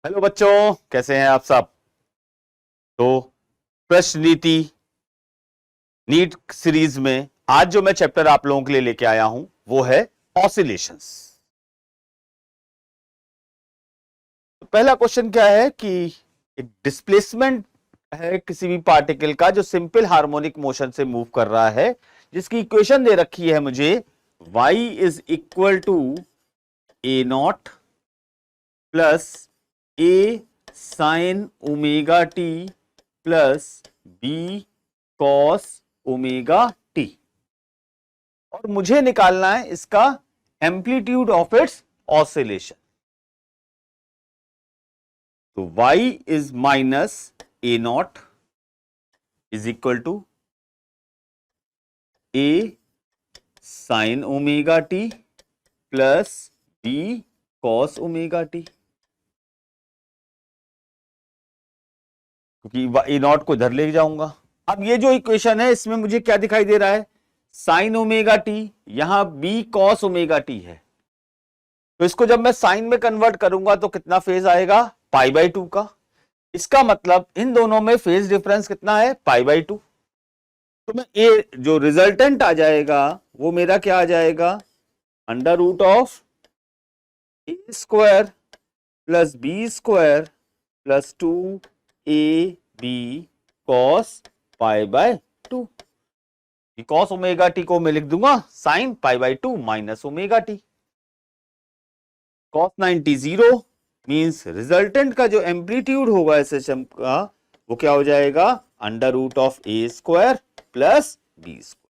Hello बच्चों, कैसे हैं आप सब। तो प्रश्न नीति नीट सीरीज में आज जो मैं चैप्टर आप लोगों के लिए लेके आया हूं वो है ऑसिलेशंस। तो पहला क्वेश्चन क्या है कि एक डिस्प्लेसमेंट है किसी भी पार्टिकल का जो सिंपल हार्मोनिक मोशन से मूव कर रहा है, जिसकी इक्वेशन दे रखी है मुझे y is equal to a nought plus a sine omega t plus b cos omega t, और मुझे निकालना है इसका एम्पलीट्यूड ऑफ इट्स ऑसिलेशन। तो y is minus a nought is equal to a sine omega t plus b cos omega t, क्योंकि a not को इधर ले जाऊंगा। अब ये जो इक्वेशन है इसमें मुझे क्या दिखाई दे रहा है, साइन ओमेगा टी, यहां बी कॉस ओमेगा टी है। तो इसको जब मैं साइन में कन्वर्ट करूंगा तो कितना फेज आएगा, पाई बाई 2 का। इसका मतलब इन दोनों में फेज डिफरेंस कितना है, पाई बाई 2। तो मैं ए जो रिजल्टेंट आ जाएगा वो मेरा क्या आ जाएगा, under root of a square plus b square plus 2 a b cos pi by 2। Cos omega t को मैं लिख दूंगा sine pi by 2 minus omega t. Cos 90 0 means resultant का जो एम्पलीट्यूड होगा एसएचएम का वो क्या हो जाएगा, under root of a square plus b square.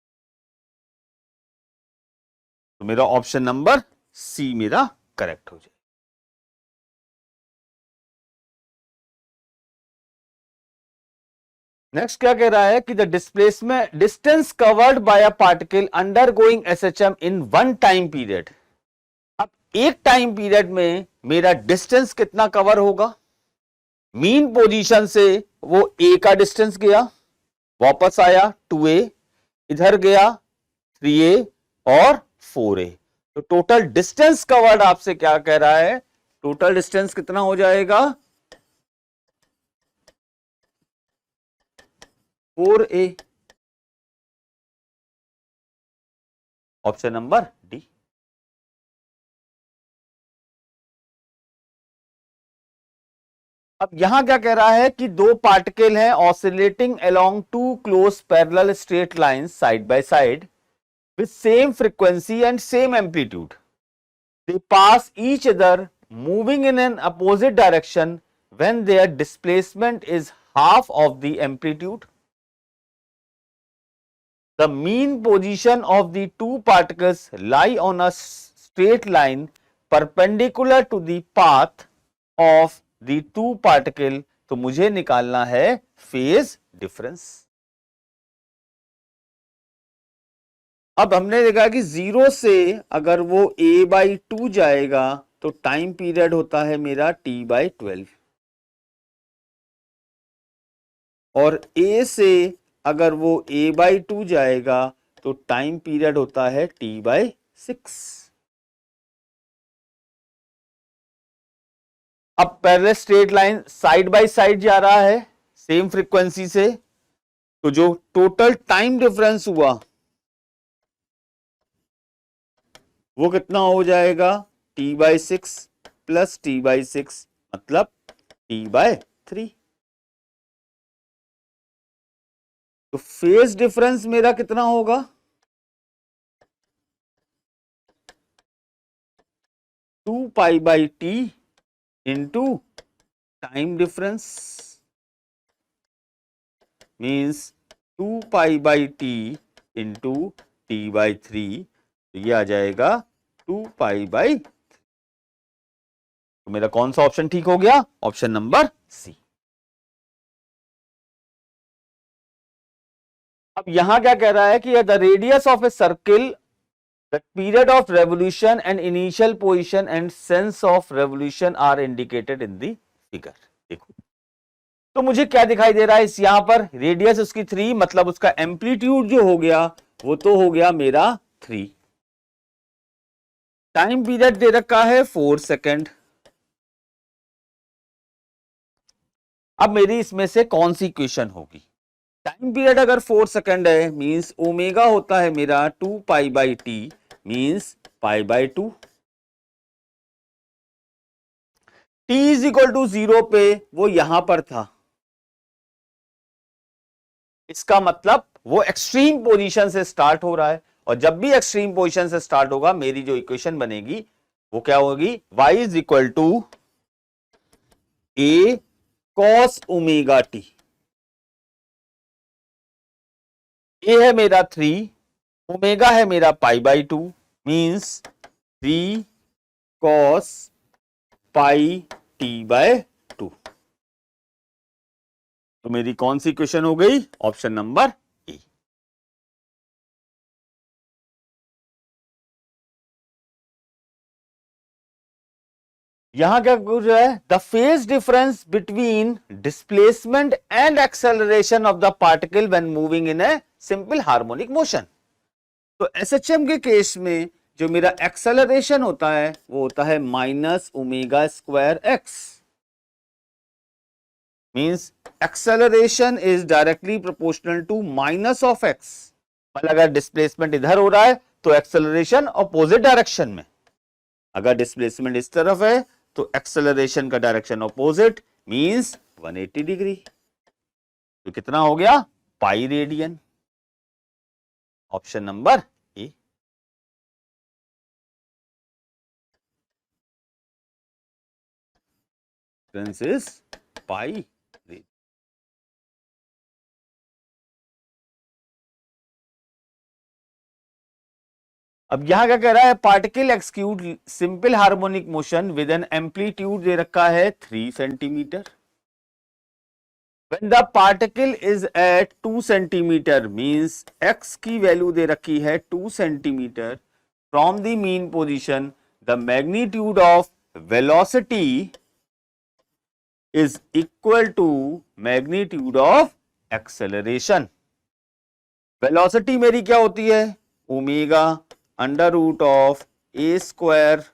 तो मेरा ऑप्शन नंबर सी मेरा करेक्ट हो जाएगा। नेक्स्ट क्या कह रहा है कि the displacement distance covered by a particle under going SHM in one time period. अब एक टाइम पीरियड में मेरा डिस्टेंस कितना कवर होगा, मीन पोजीशन से वो ए का डिस्टेंस गया, वापस आया 2a, इधर गया 3a और 4a। तो टोटल डिस्टेंस कवर्ड आपसे क्या कह रहा है, टोटल डिस्टेंस कितना हो जाएगा, 4a। Option number D. अब यहां क्या कह रहा है कि दो पार्टिकल हैं oscillating along two close parallel straight lines side by side with same frequency and same amplitude. They pass each other moving in an opposite direction when their displacement is half of the amplitude. The mean position of the two particles lie on a straight line perpendicular to the path of the two particle. तो मुझे निकालना है phase difference। अब हमने देखा कि 0 से अगर वो a बाई 2 जाएगा तो टाइम पीरियड होता है मेरा t बाई 12, और a से अगर वो a बाई 2 जाएगा तो टाइम पीरियड होता है t बाई 6। अब parallel straight line side by side जा रहा है सेम फ्रीक्वेंसी से, तो जो टोटल टाइम डिफरेंस हुआ वो कितना हो जाएगा, t by 6 plus t by 6 मतलब t बाय 3। तो फेज डिफरेंस मेरा कितना होगा, 2 pi by T into time difference means 2 pi by T into T by 3। तो ये आ जाएगा 2 पाई बाई। तो मेरा कौन सा ऑप्शन ठीक हो गया, ऑप्शन नंबर सी। अब यहां क्या कह रहा है कि the radius of a circle, the period of revolution and initial position and sense of revolution are indicated in the figure. देखो तो मुझे क्या दिखाई दे रहा है इस यहां पर, रेडियस उसकी 3 मतलब उसका एम्पलीट्यूड जो हो गया वो तो हो गया मेरा 3। टाइम पीरियड दे रखा है 4 सेकेंड। अब मेरी इसमें से कौन सी इक्वेशन होगी? टाइम पीरियड अगर 4 सेकेंड है मींस ओमेगा होता है मेरा 2 pi by t means pi by 2। T is equal to 0 पे वो यहां पर था, इसका मतलब वो एक्सट्रीम पोजीशन से स्टार्ट हो रहा है, और जब भी एक्सट्रीम पोजीशन से स्टार्ट होगा मेरी जो इक्वेशन बनेगी वो क्या होगी? y is equal to A cos omega T. A है मेरा 3, ओमेगा है मेरा pi by 2 means 3 cos pi T by 2। तो मेरी कौन सी इक्वेशन हो गई? Option number A. यहां क्या कुछ है? The phase difference between displacement and acceleration of the particle when moving in a simple harmonic motion. तो एसएचएम के केस में जो मेरा एक्सेलरेशन होता है वो होता है minus omega square x, means acceleration is directly proportional to minus of x. मतलब अगर डिस्प्लेसमेंट इधर हो रहा है तो एक्सेलरेशन अपोजिट डायरेक्शन में, अगर डिस्प्लेसमेंट इस तरफ है तो एक्सेलरेशन का डायरेक्शन अपोजिट मींस 180 डिग्री। तो कितना हो गया? Pi radian. Option number A. Is pi. अब यहां क्या कह रहा है? Particle execute simple harmonic motion with an amplitude दे रखा है 3 centimetre. When the particle is at 2 centimetre means x की वैल्यू दे रखी है 2 centimetre from the mean position, the magnitude of velocity is equal to magnitude of acceleration। Velocity मेरी क्या होती है? Omega under root of a square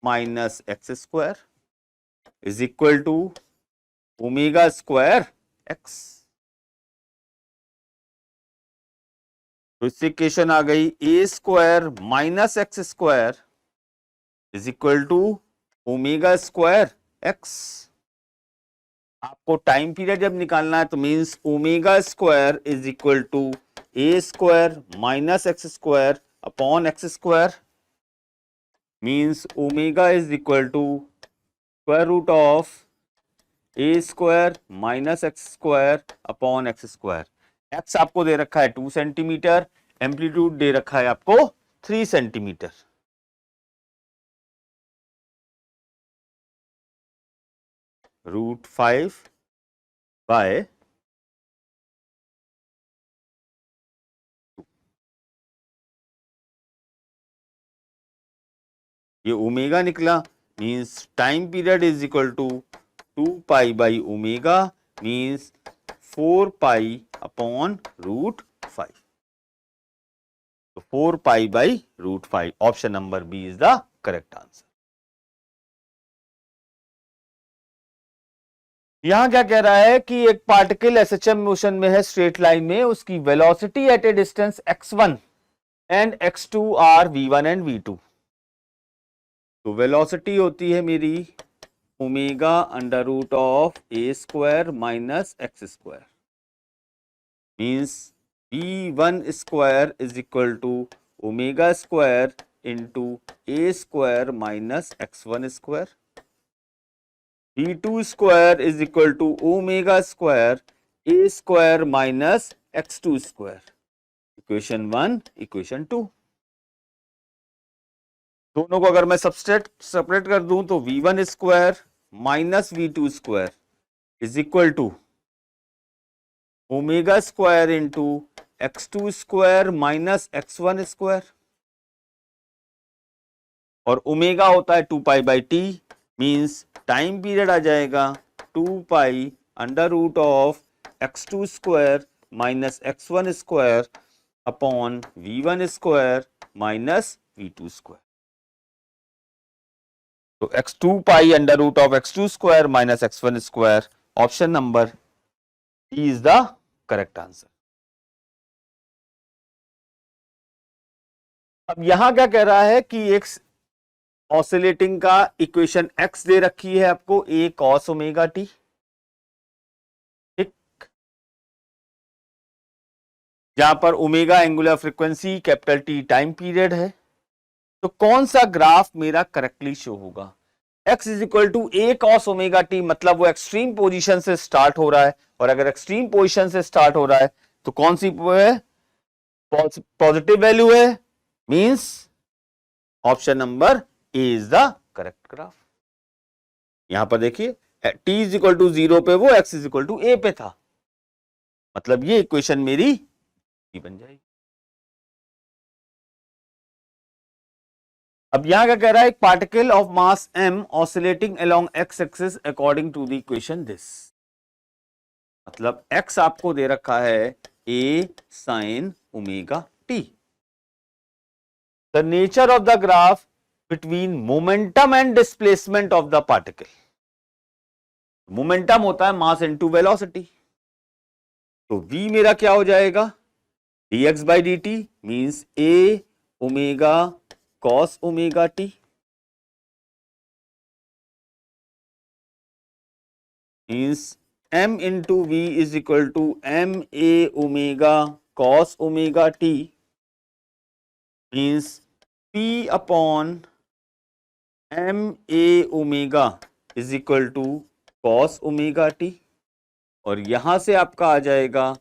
minus x square is equal to omega square x. तो इससे equation आ गई a square minus x square is equal to omega square x. आपको time period जब निकालना है तो means omega square is equal to a square minus x square upon x square means omega is equal to square root of a square minus x square upon x square. X आपको दे रखा है 2 centimetre, amplitude दे रखा है आपको 3 centimetre. √5 by ये omega निकला means time period is equal to 2 pi by omega means 4 pi upon √5। तो 4 pi by √5। Option number B is the correct answer. यहां क्या कह रहा है कि एक पार्टिकल एसएचएम मोशन में है स्ट्रेट लाइन में, उसकी velocity at a distance x1 and x2 are v1 and v2। तो वेलोसिटी होती है मेरी omega under root of a square minus x square means v1 square is equal to omega square into a square minus x1 square. v2 square is equal to omega square a square minus x2 square. Equation 1 equation 2 दोनों को अगर मैं separate कर दूं तो v1 square minus v2 square is equal to omega square into x2 square minus x1 square, और omega होता है 2 pi by t means time period आ जाएगा 2 pi under root of x2 square minus x1 square upon v1 square minus v2 square. तो x2 pi under root of x2 square minus x1 square option number d is the correct answer. अब यहां क्या कह रहा है कि एक oscillating का इक्वेशन एक्स दे रखी है आपको, ए कॉस ओमेगा टी, ठीक, जहां पर omega angular frequency, capital T time period है। तो कौन सा ग्राफ मेरा करेक्टली शो होगा? x is equal to A cos omega t, मतलब वो एक्सट्रीम पोजीशन से स्टार्ट हो रहा है, और अगर एक्सट्रीम पोजीशन से स्टार्ट हो रहा है तो कौन सी है? पॉजिटिव वैल्यू है, means option number A is the correct graph. यहां पर देखिए t इज इक्वल टू 0 पे वो x is equal to a पे था, मतलब ये इक्वेशन मेरी बन जाएगी। अब यहां क्या कह रहा है? एक particle of mass m oscillating along x axis according to the equation this, मतलब x आपको दे रखा है a sin ओमेगा t। The nature of the graph between momentum and displacement of the particle. Momentum होता है मास इनटू वेलोसिटी, तो v मेरा क्या हो जाएगा? dx by d t means a omega cos omega t, means m into v is equal to m a omega cos omega t, means p upon m a omega is equal to cos omega t, और यहां से आपका आ जाएगा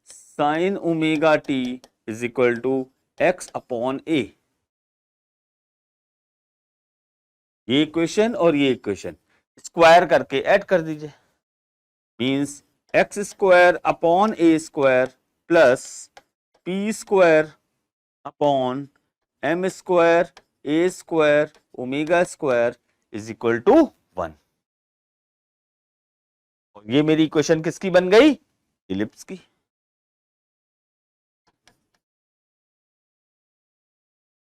sin omega t is equal to x upon a। ये equation और ये equation square करके ऐड कर दीजिए, means x square upon a square plus p square upon m square a square omega square is equal to 1। और ये मेरी equation किसकी बन गई? इलिप्स की।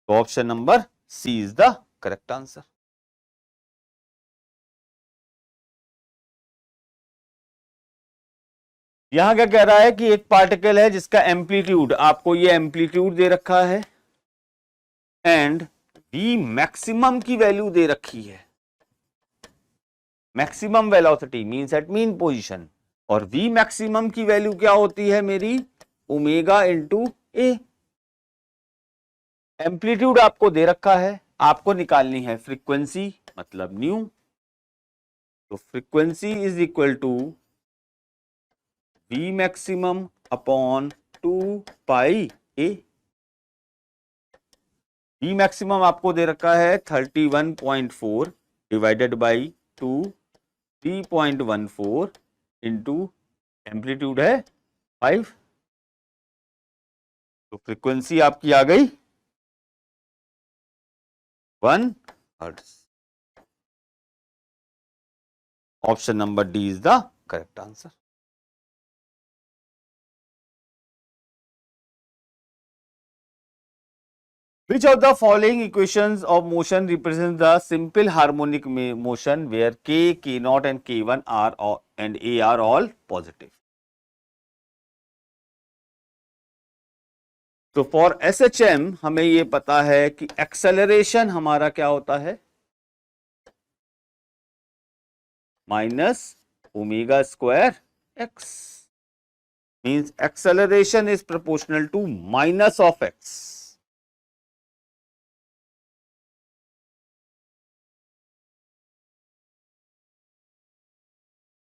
तो option number C is the correct answer. यहां क्या कह रहा है कि एक पार्टिकल है जिसका एम्पलीट्यूड, आपको ये एम्पलीट्यूड दे रखा है, एंड v मैक्सिमम की वैल्यू दे रखी है, maximum velocity means at mean position, और v मैक्सिमम की वैल्यू क्या होती है मेरी? ओमेगा इंटू ए। एम्पलीट्यूड आपको दे रखा है, आपको निकालनी है फ्रीक्वेंसी, मतलब न्यू। तो frequency is equal to v maximum upon 2 pi a. v maximum आपको दे रखा है 31.4 डिवाइडेड बाई 2 3.14 इंटू एम्पलीट्यूड है 5। तो फ्रीक्वेंसी आपकी आ गई 1 hertz. Option number d is the correct answer. Which of the following equations of motion represents the simple harmonic motion where k, k naught and k1 are all, and a are all positive? तो for SHM हमें ये पता है कि acceleration हमारा क्या होता है? Minus omega square x, means acceleration is proportional to minus of x.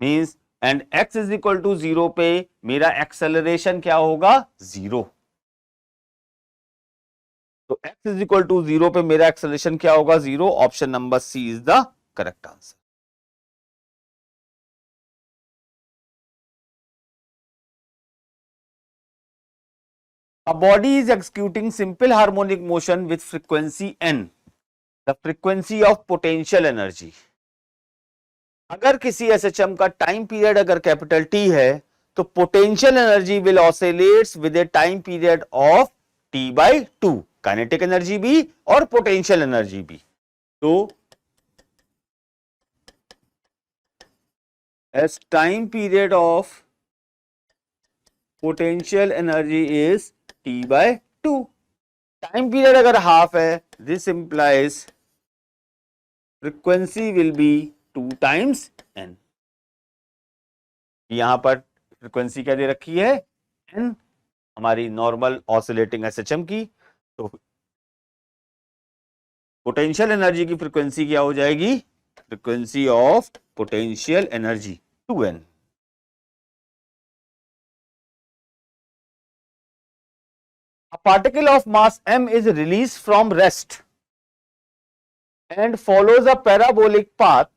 Means and x is equal to 0 पे मेरा एक्सेलरेशन क्या होगा? 0। तो x इज इक्वल टू 0 पे मेरा एक्सेलरेशन क्या होगा? 0। Option number C is the correct answer. A body is executing simple harmonic motion with frequency n, the frequency of potential energy। अगर किसी एसएचएम का टाइम पीरियड अगर कैपिटल टी है तो potential energy will oscillates with A time period of T by 2, kinetic energy भी और potential energy भी। तो as time period of potential energy is T by 2. Time period अगर half है, this implies frequency will be 2 times n. यहां पर frequency क्या दे रखी है, n, हमारी नॉर्मल ऑसिलेटिंग एसएचएम की. तो पोटेंशियल एनर्जी की फ्रीक्वेंसी क्या हो जाएगी, frequency of potential energy 2n. A particle of mass m is released from rest and follows a parabolic path.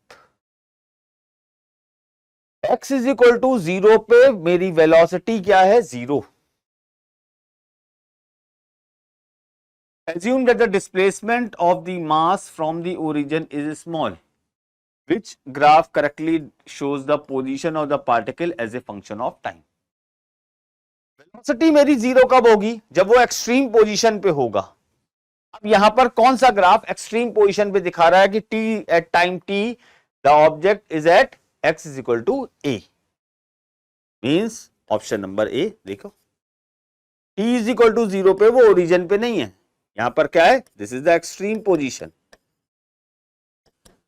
x is equal to 0 पे मेरी वेलोसिटी क्या है, 0. Assume that the displacement of the mass from the origin is small. Which graph correctly shows the position of the particle as a function of time? Velocity मेरी 0 कब होगी, जब वो extreme position पे होगा. अब यहां पर कौन सा ग्राफ एक्सट्रीम पोजीशन पे दिखा रहा है कि t at time t the object is at x is equal to a. Means option number A देखो, t इज इक्वल टू 0 पे वो ओरिजिन पे नहीं है. यहां पर क्या है, this is the extreme position.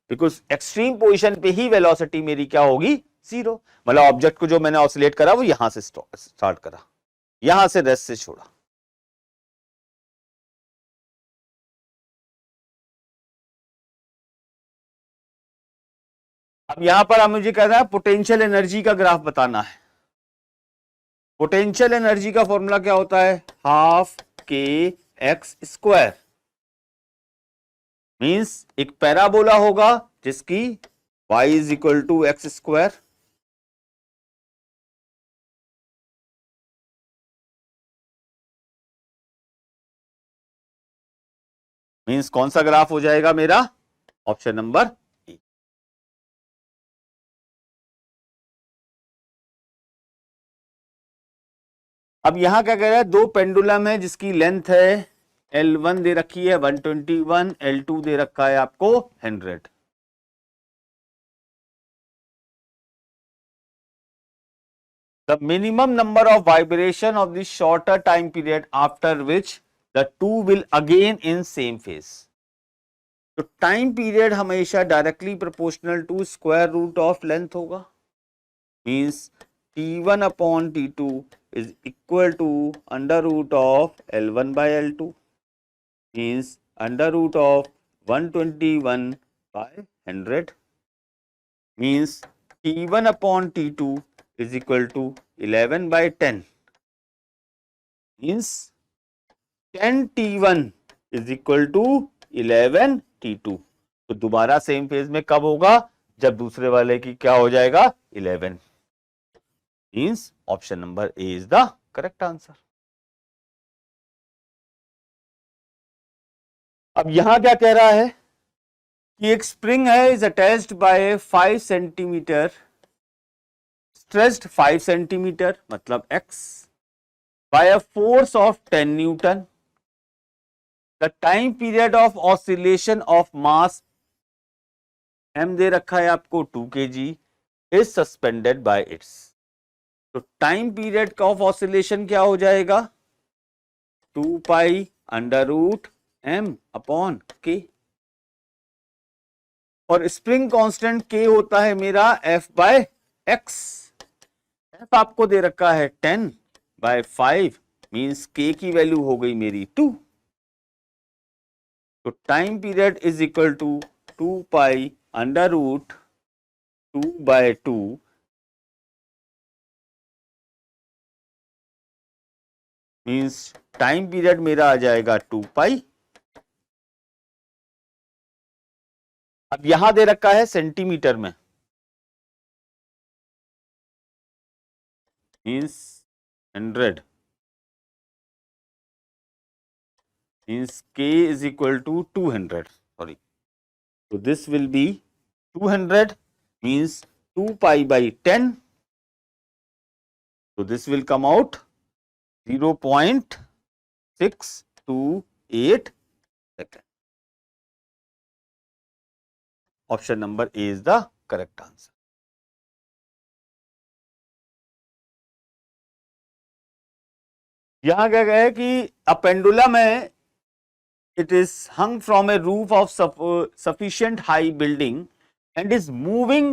Because extreme position पे ही वेलोसिटी मेरी क्या होगी, 0. मतलब ऑब्जेक्ट को जो मैंने ऑसिलेट करा वो यहां से स्टार्ट करा, यहां से रेस्ट से छोड़ा. अब यहां पर हम मुझे कह रहा है पोटेंशियल एनर्जी का ग्राफ बताना है. पोटेंशियल एनर्जी का फॉर्मूला क्या होता है, हाफ के एक्स स्क्वायर. मींस एक पैराबोला होगा जिसकी y is equal to x square. Means कौन सा ग्राफ हो जाएगा मेरा, ऑप्शन नंबर ए. अब यहां क्या कह रहा है, दो पेंडुलम है जिसकी लेंथ है L1 दे रखी है 121, L2 दे रखा है आपको 100. The minimum number of vibration of the shorter time period after which the two will again in same phase. तो टाइम पीरियड हमेशा directly proportional to square root of length होगा. Means T1 upon T2 is equal to under root of L1 by L2. Means under root of 121 by 100. Means T1 upon T2 is equal to 11 by 10. Means 10 T1 is equal to 11 T2. तो दोबारा same phase में कब होगा, जब दूसरे वाले की क्या हो जाएगा, 11. Means option number A is the correct answer. अब यहां क्या कह रहा है कि एक स्प्रिंग है is attached bye 5 centimetre, stressed 5 centimetre मतलब x by a force of 10 Newton. The time period of oscillation of mass m दे रखा है आपको 2 kg is suspended by its. तो टाइम पीरियड का ऑफ ऑसिलेशन क्या हो जाएगा, 2 pi under root m upon k. और स्प्रिंग कांस्टेंट k होता है मेरा f बाय x. f आपको दे रखा है 10 बाय 5, मींस k की वैल्यू हो गई मेरी 2. तो time period is equal to 2 pi under root 2 by 2 means time period मेरा आ जाएगा 2 पाई. अब यहां दे रखा है सेंटीमीटर में, means 100. means k is equal to 200, sorry. So this will be 200 means 2 pi by 10. So this will come out 0.628 second. Option number A is the correct answer. यहां क्या है कि अ पेंडुलम है, it is hung from a roof of sufficient high building and is moving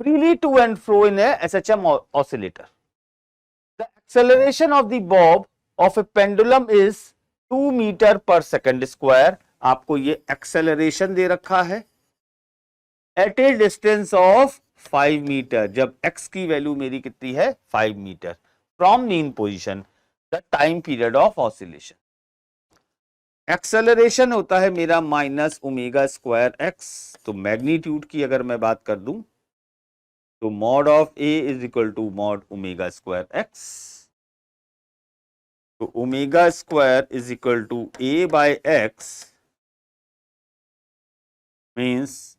freely to and fro in a SHM oscillator. The acceleration of the bob of a pendulum is 2 meter पर second square. आपको ये acceleration दे रखा है at a distance of 5 meter, जब x की value मेरी कितनी है 5 meter from mean position, the time period of oscillation. Acceleration होता है मेरा माइनस ओमेगा स्क्वायर एक्स. तो मैग्नीट्यूड की अगर मैं बात कर दूं तो mod of a is equal to mod omega square x. तो omega square is equal to A by x means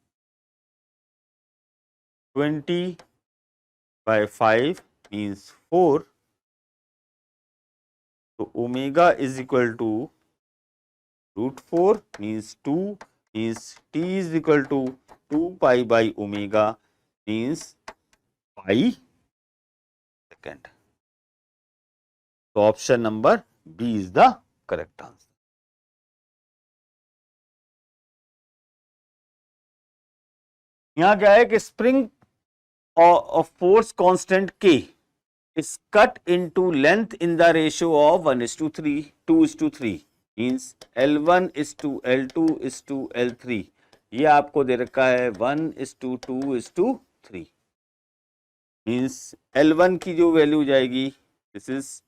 20/5 means 4. तो omega is equal to √4 means 2 means t is equal to 2 pi by omega means pi second. So option number B is the correct answer. यहां क्या है कि spring of force constant K is cut into length in the ratio of 1:3, 2:3. Means L1 is to L2 is to L3. ये आपको दे रखा है 1:2:3. Means L1 की जो वैल्यू जाएगी this is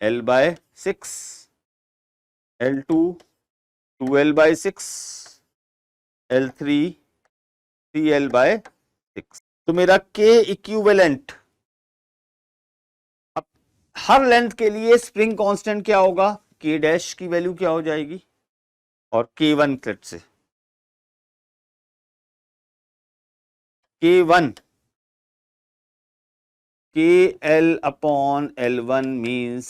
L/6, L2 2L/6, L3 3L/6. तो मेरा K इक्विवेलेंट, अब हर लेंथ के लिए स्प्रिंग कांस्टेंट क्या होगा, K डैश की वैल्यू क्या हो जाएगी और K1 क्लेट से K1 KL/L1 means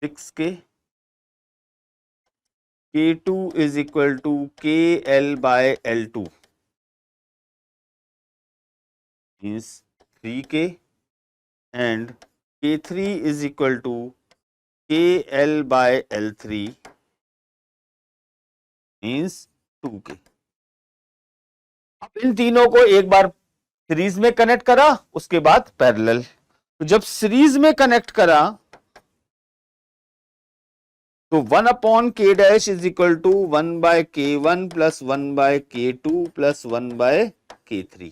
6K. K2 is equal to KL/L2 means 3K and K3 is equal to KL/L3 means 2K. अब इन तीनों को एक बार सीरीज में कनेक्ट करा, उसके बाद पैरेलल. तो जब सीरीज में कनेक्ट करा तो 1/K dash is equal to 1/K1 plus 1/K2 plus 1/K3.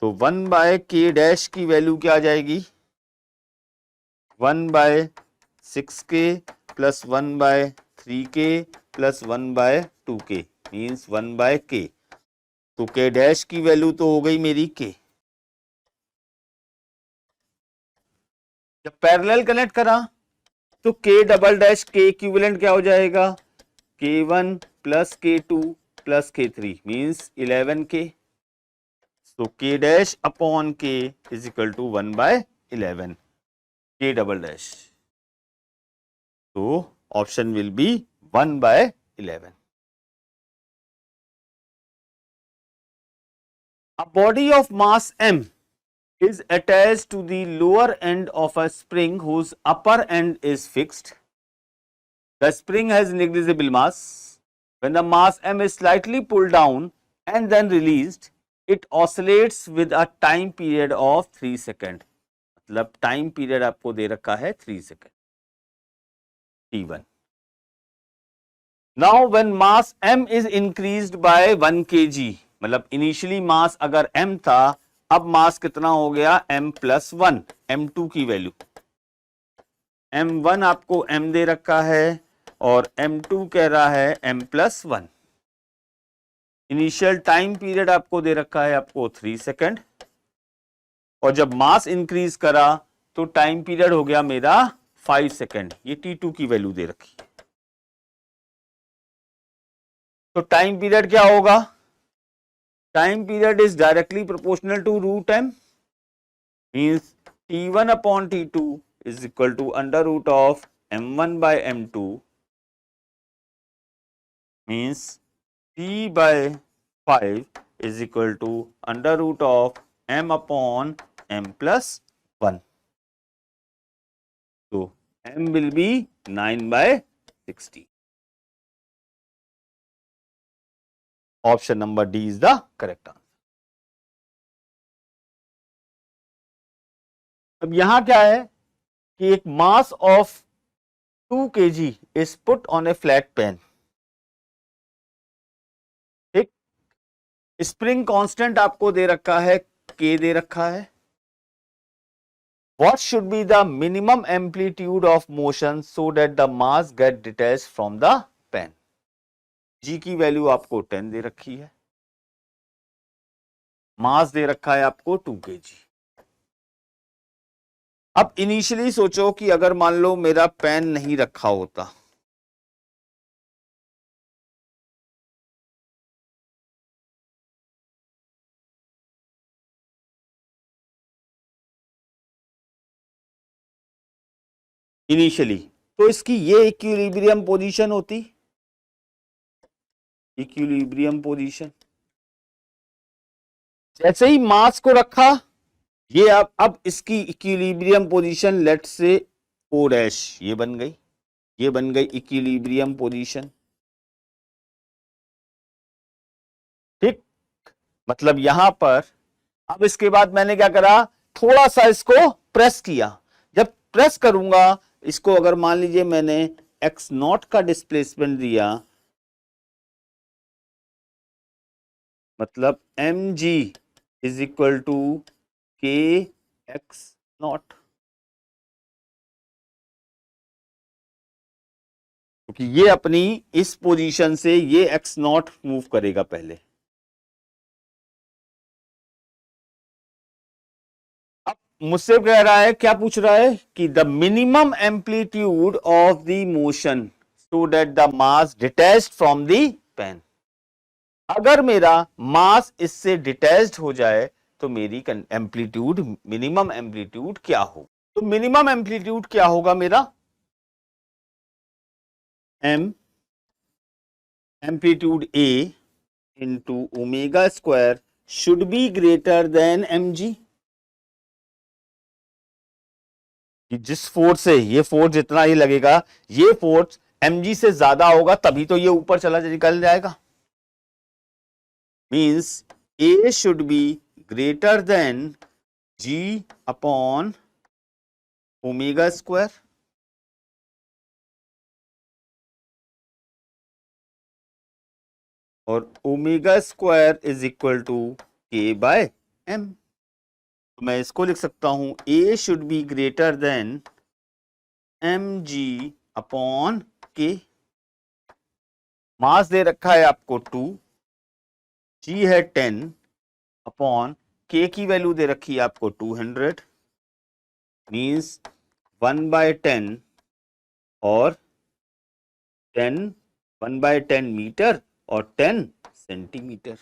तो 1/K डैश की वैल्यू क्या आ जाएगी 1/6K plus 1/3K plus 1/2K means 1/K. तो K डैश की वैल्यू तो हो गई मेरी K. जब पैरेलल कनेक्ट करा तो K double dash K equivalent क्या हो जाएगा K1 plus K2 plus K3 means 11K. So K dash upon K is equal to 1/11 K double dash. So option will be 1/11. A body of mass M is attached to the lower end of a spring whose upper end is fixed. The spring has negligible mass. When the mass M is slightly pulled down and then released, it oscillates with a time period of 3 seconds. मतलब time period आपको दे रखा है 3 second T1. Now when mass M is increased by 1 kg, मतलब initially मास अगर M था, अब मास कितना हो गया M+1, M2 की वैल्यू. M1 आपको M दे रखा है और M2 कह रहा है M+1. इनिशियल टाइम पीरियड आपको दे रखा है आपको 3 सेकेंड और जब मास इंक्रीज करा तो टाइम पीरियड हो गया मेरा 5 सेकेंड. ये T2 की वैल्यू दे रखी. तो टाइम पीरियड क्या होगा, time period is directly proportional to √m means T1/T2 is equal to √ of M1/M2 means T/5 is equal to √ of M/M+1. तो m will be 9/60. Option number D is the correct answer. अब यहां क्या है कि एक mass of 2 kg is put on a flat pen. एक spring constant आपको दे रखा है, k दे रखा है. What should be the minimum amplitude of motion so that the mass get detached from the pen? G की वैल्यू आपको 10 दे रखी है, मास दे रखा है आपको 2 kg. अब इनिशियली सोचो कि अगर मान लो मेरा पेन नहीं रखा होता, इनिशियली, तो इसकी ये इक्विलिब्रियम पोजीशन होती, इक्विलिब्रियम पोजीशन. जैसे ही मास को रखा, ये अब इसकी इक्विलिब्रियम पोजीशन लेट से O डैश ये बन गई, ये बन गई इक्विलिब्रियम पोजीशन. ठीक, मतलब यहां पर अब इसके बाद मैंने क्या करा, थोड़ा सा इसको प्रेस किया. जब प्रेस करूंगा इसको, अगर मान लीजिए मैंने x0 का डिस्प्लेसमेंट दिया, मतलब mg is equal to k x0, क्योंकि ये अपनी इस पोजीशन से ये x0 मूव करेगा पहले. अब मुझसे कह रहा है, क्या पूछ रहा है कि the minimum amplitude of the motion so that the mass detached from the pan. अगर मेरा मास इससे डिटैच्ड हो जाए तो मेरी एम्पलीट्यूड, मिनिमम एम्पलीट्यूड क्या हो. तो मिनिमम एम्पलीट्यूड क्या होगा मेरा, m amplitude a into omega square should be greater than mg. जिस फोर्स से ये फोर्स जितना ही लगेगा, ये फोर्स mg से ज्यादा होगा, तभी तो ये ऊपर चला निकल जाएगा. Means a should be greater than g upon omega square. और omega square is equal to k by m. तो मैं इसको लिख सकता हूं, a should be greater than mg upon k. Mass दे रखा है आपको 2, g है 10 अपॉन k की वैल्यू दे रखी है आपको 200, मीन्स 1/10 और 1/10 मीटर और 10 centimeter.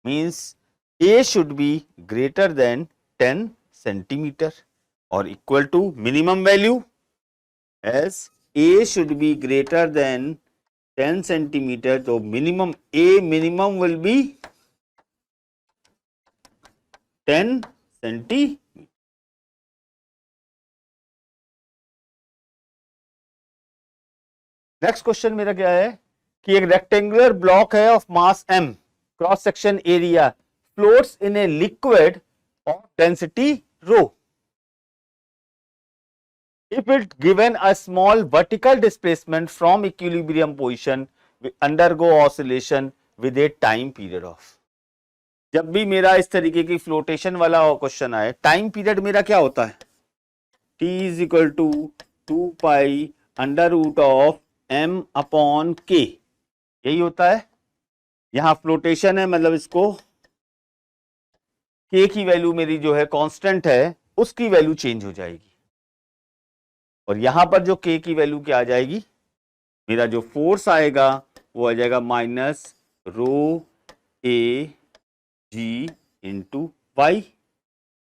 Means a should be greater than 10 centimeter और equal to minimum value as a should be greater than 10 centimeter. तो minimum a minimum will be 10 centimeter. Next question मेरा क्या है कि एक रेक्टेंगुलर ब्लॉक है of mass m, cross section area, floats in a liquid of density rho. If it given a small vertical displacement from equilibrium position, undergo oscillation with a time period of. जब भी मेरा इस तरीके की flotation वाला question आए, time period मेरा क्या होता है, t is equal to 2 pi under root of m upon k. यही होता है. यहां फ्लोटेशन है, मतलब इसको k की वैल्यू मेरी जो है कांस्टेंट है, उसकी वैल्यू चेंज हो जाएगी. और यहां पर जो k की वैल्यू क्या आ जाएगी, मेरा जो फोर्स आएगा वो आ जाएगा minus rho a ji into Y.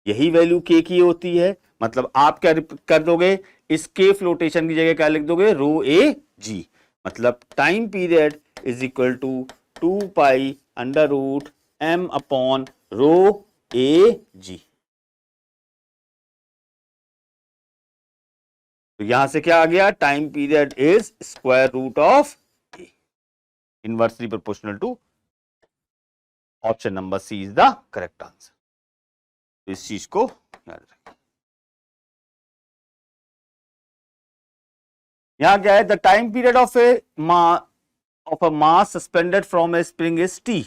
यही वैल्यू k की होती है. मतलब आप क्या कर दोगे, इस k फ्लोटेशन की जगह क्या लिख दोगे, रो ए जी. मतलब time period is equal to 2 pi under root m upon rho a g. तो यहां से क्या आ गया, time period is square root of a, inversely proportional to, option number C is the correct answer. तो इस चीज को याद रखें। यहां क्या है, the time period of a mass suspended from a spring is t.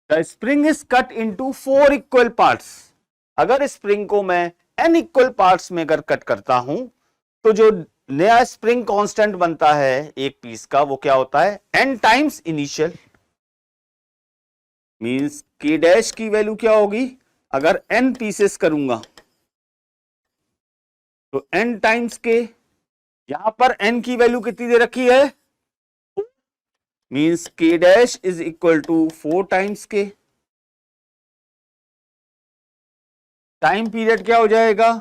The spring is cut into 4 equal parts. अगर स्प्रिंग को मैं n इक्वल पार्ट्स में अगर कट करता हूं तो जो नया स्प्रिंग कांस्टेंट बनता है एक पीस का, वो क्या होता है, n times initial. Means k dash की वैल्यू क्या होगी, अगर n पीसेस करूंगा तो n टाइम्स k, यहां पर n की वैल्यू कितनी दे रखी है, means k dash is equal to 4 times k। Time period क्या हो जाएगा,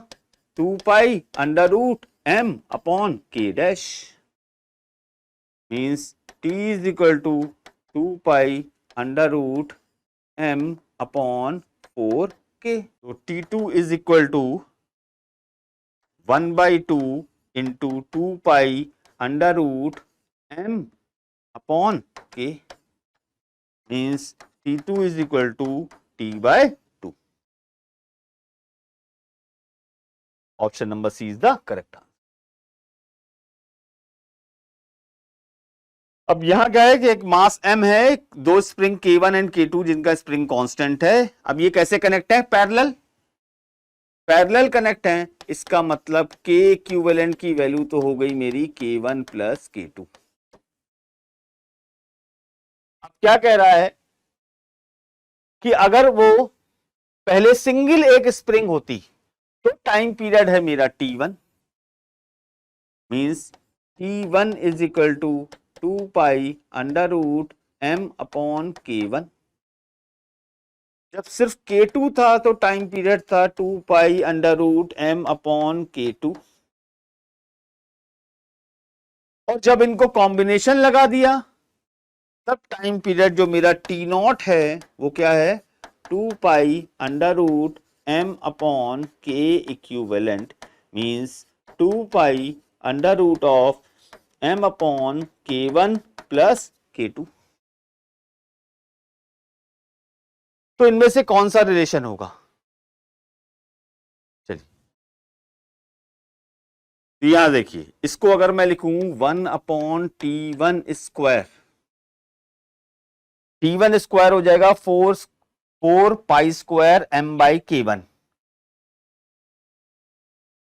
2 pi under root m upon k dash, means t is equal to 2 pi under root m upon 4k। तो t2 is equal to 1/2 into 2 pi under root m upon k, means t2 is equal to t/2। Option number C is the correct answer. अब यहां क्या है कि एक मास m है, दो spring K1 and K2 जिनका स्प्रिंग कांस्टेंट है। अब ये कैसे कनेक्ट है, पैरेलल, पैरेलल कनेक्ट है। इसका मतलब K इक्विवेलेंट की वैल्यू तो हो गई मेरी K1 प्लस K2। अब क्या कह रहा है कि अगर वो पहले सिंगल एक स्प्रिंग होती तो टाइम पीरियड है मेरा T1, means T1 is equal to 2 pi under root m upon K1। जब सिर्फ K2 था तो टाइम पीरियड था 2 pi under root m upon K2, और जब इनको कॉम्बिनेशन लगा दिया तब टाइम पीरियड जो मेरा T0 है वो क्या है, 2 pi under root m upon K equivalent, means 2 pi under root of m upon K1 plus K2। तो इनमें से कौन सा रिलेशन होगा, चलिए तो यहां देखिए, इसको अगर मैं लिखूं 1 upon T1 square, T1 square हो जाएगा 4 पाई स्क्वायर m/K1।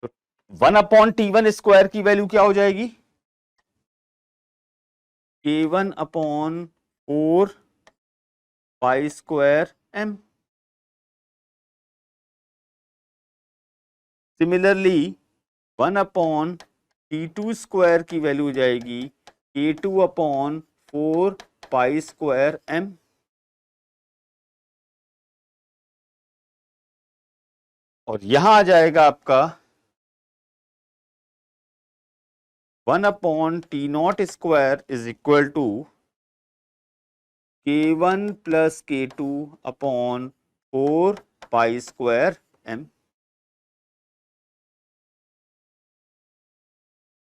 तो 1 अपॉन T1 स्क्वायर की वैल्यू क्या हो जाएगी, K1 upon 4 pi square m। Similarly 1 upon T2 square की वैल्यू हो जाएगी K2 upon 4 pi square m। और यहां आ जाएगा आपका 1 upon T0 square is equal to K1 plus K2 upon 4 pi square m।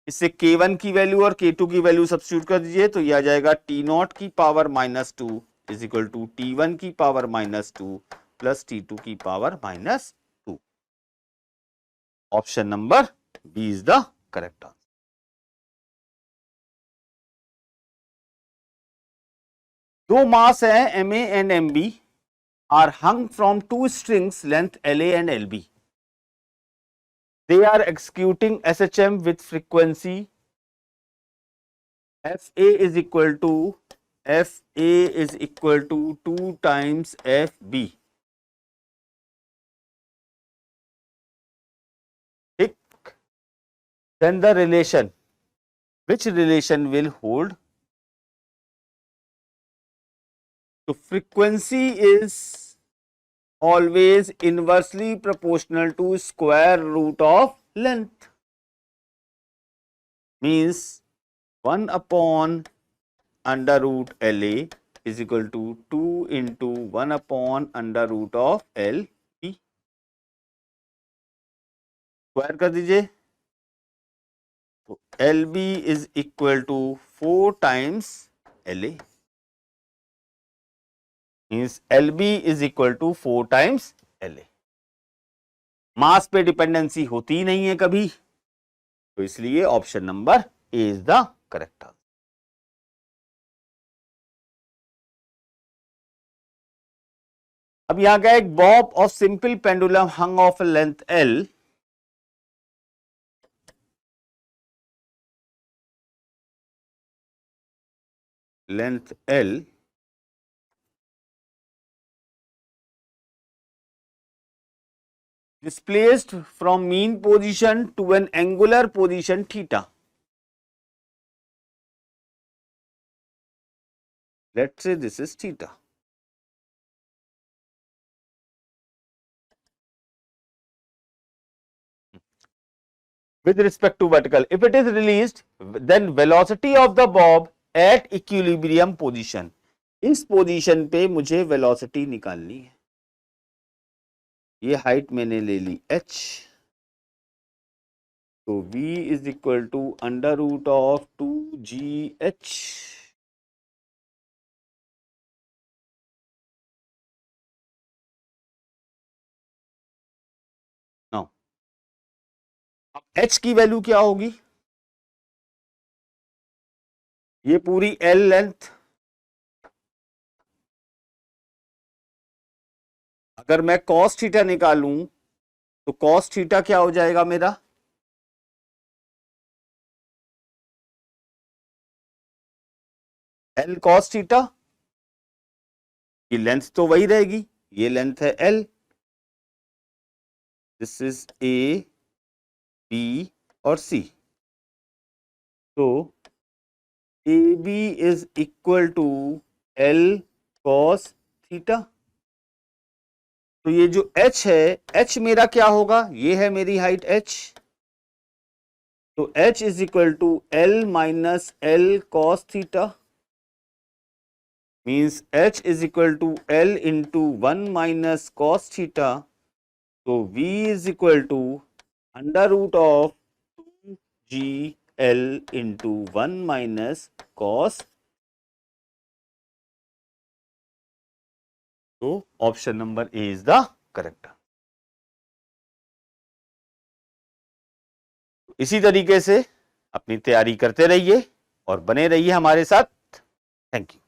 इससे K1 की वैल्यू और K2 की वैल्यू सब्स्टिट्यूट कर दीजिए तो यह आ जाएगा T0 की power -2 is equal to T1 की पावर -2 प्लस T2 की power -2। Option number B is the correct answer. दो मास है Ma and Mb are hung from two strings length La and Lb. They are executing SHM with frequency Fa is equal to 2 times Fb. Then the relation, which relation will hold? So frequency is always inversely proportional to square root of length, means 1 upon under root LA is equal to 2 into 1 upon under root of LB। Square कर दीजिए तो L B is equal to 4 times L A, means L B is equal to 4 times L A. Mass पे dependency होती ही नहीं है कभी, तो इसलिए option number A is the correct answer. अब यहां का एक bob of simple pendulum hung of length L, length L displaced from mean position to an angular position theta. Let's say this is theta. With respect to vertical, if it is released, then velocity of the bob at equilibrium position. इस position पे मुझे velocity निकालनी है। ये height मैंने ले ली h, तो v is equal to under root of 2gh। Now अब h की वैल्यू क्या होगी? ये पूरी l लेंथ, अगर मैं cos थीटा निकालूं तो cos थीटा क्या हो जाएगा मेरा? L cos थीटा, ये लेंथ तो वही रहेगी, ये लेंथ है L, this is A, B और C। तो AB is equal to L cos theta. तो ये जो h है, h मेरा क्या होगा? ये है मेरी हाइट h, तो h is equal to L minus L cos theta, means h is equal to L into 1 minus cos theta. तो v is equal to under root of 2gl into 1 minus cos। तो option number A is the correct. इसी तरीके से अपनी तैयारी करते रहिए और बने रहिए हमारे साथ। Thank you.